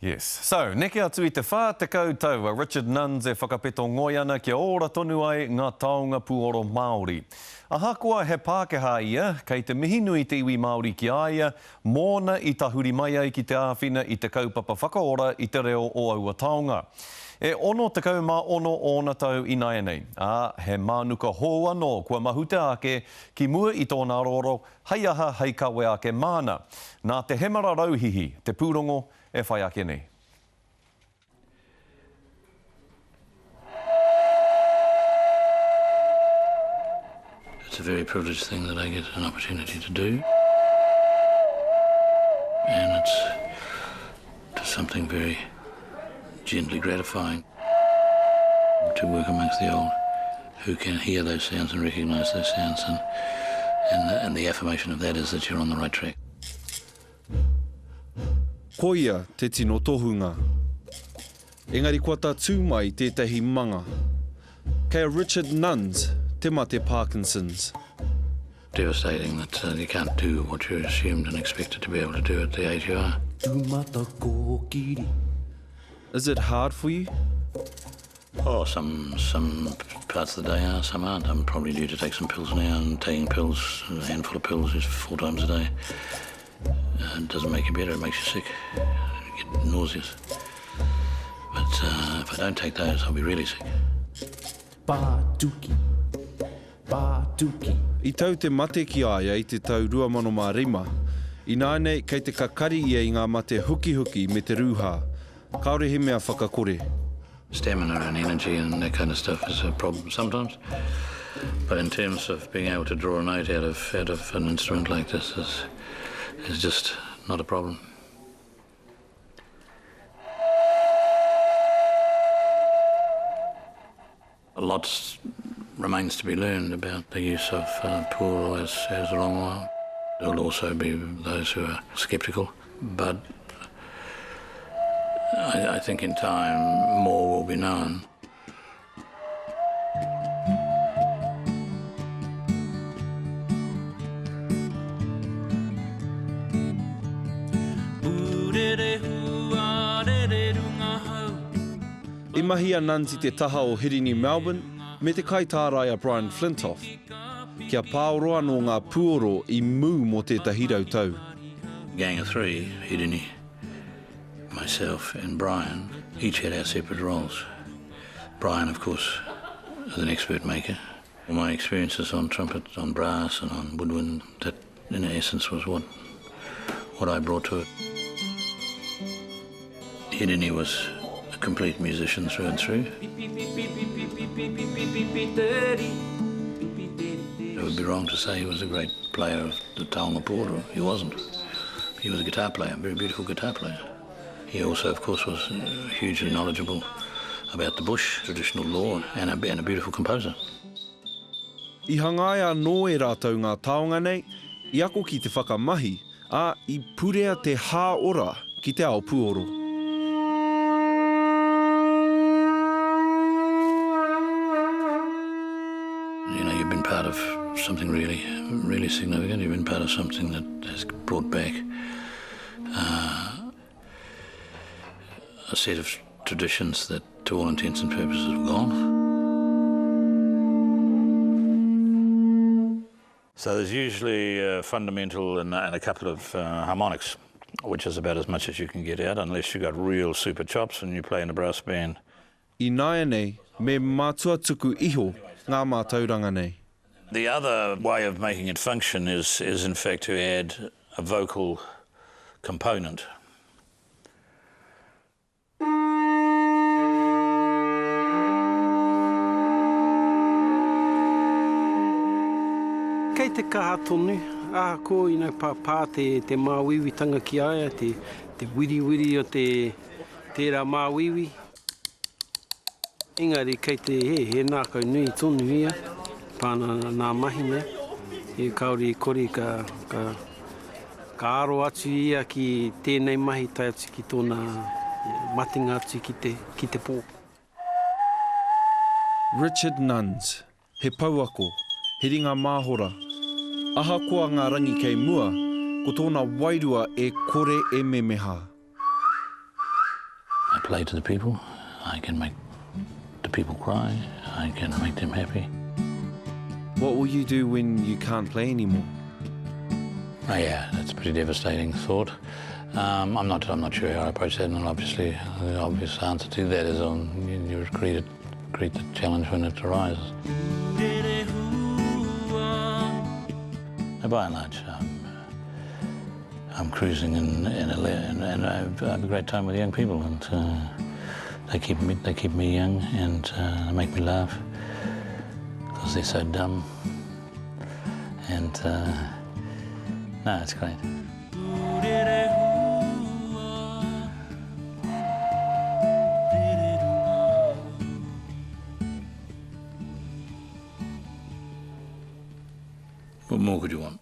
Yes. So, neke atu I te whā te koutou, Richard Nunns e whakapeto ngoi ana kia ora tonu ai ngā taonga Poro Maori. Ahakoa he Pākehā ia, kei te mihinui te iwi Maori ki aia, mōna I tahuri mai ai ki te āwhina I te kaupapa whakaora I te reo o aua Taonga. E ono te kaumā ono ona tau I nai nei. He mānuka hou anō kua mahute ake ki mua I tōna roro, hei aha hei kawe ake māna. Nā te hemara rauhihi, te pūrongo e whai ake nei. It's a very privileged thing that I get an opportunity to do. And it's just something very gently gratifying to work amongst the old who can hear those sounds and recognise those sounds, and the affirmation of that is that you're on the right track. Ko ia te tino tohunga. Engari kua tā tūmai tētahi manga. Kei Richard Nunns, te mate Parkinsons. Devastating that you can't do what you're assumed and expected to be able to do at the age you are. Is it hard for you? Oh, some parts of the day are, some aren't. I'm probably due to take some pills now, and taking pills, a handful of pills is 4 times a day. It doesn't make you better, it makes you sick. You get nauseous. But if I don't take those, I'll be really sick. Pātuki. I tau te mate ki aia I te tau 2005, I nānei kei te kakari ia I ngā mate huki me te rūhā. Kaore he mea whakakore. Stamina and energy and that kind of stuff is a problem sometimes. But in terms of being able to draw a note out of an instrument like this is just not a problem. A lot remains to be learned about the use of Poro as a long while. There will also be those who are sceptical, but I think in time more will be known. I mahi a Nunns I te taha o Hirini Melbourne me te kaitāraya Brian Flintoff. Kia pāoroa no ngā puoro I mū mo tētahi rautau. Gang of 3, Hirini, myself and Brian, each had our separate roles. Brian, of course, is an expert maker. My experiences on trumpet, on brass and on woodwind, that in essence was what I brought to it. Hirini was a complete musician through and through. It would be wrong to say he was a great player of the Taonga Poro. He wasn't. He was a guitar player, a very beautiful guitar player. He also, of course, was hugely knowledgeable about the bush, traditional law, and a beautiful composer. I hangaia no e rātou ngā taonga nei, I ako ki te whakamahi, I purea te hāora ki te ao puoro. You know, you've been part of something really, really significant. You've been part of something that has brought back a set of traditions that, to all intents and purposes, have gone. So there's usually a fundamental and a couple of harmonics, which is about as much as you can get out, unless you've got real super chops and you play in a brass band. I nai nei, me mātua tuku iho ngā mātauranga nei. The other way of making it function is in fact to add a vocal component. Kei te kaha tonu, ko ina pā te māwiwitanga ki aia, te wiri o tērā māwiwi. Engari kei te he nākau nui tonu ia, pāna nā mahi mea. E kauri kori ka aro atu ia ki tēnei mahi tai atu ki tōna matinga atu ki te pō. Richard Nunns, he pauako, he ringa māhora. Ahakoa ngā rangi kei mua, ko tōna wairua e kore e memeha. I play to the people. I can make the people cry. I can make them happy. What will you do when you can't play anymore? Oh yeah, that's a pretty devastating thought. I'm not sure how I approach that, and obviously the obvious answer to that is you greet the challenge when it arises. By and large, I'm cruising and I have a great time with young people, and they keep me young, and they make me laugh because they're so dumb, and no, it's great. What more could you want?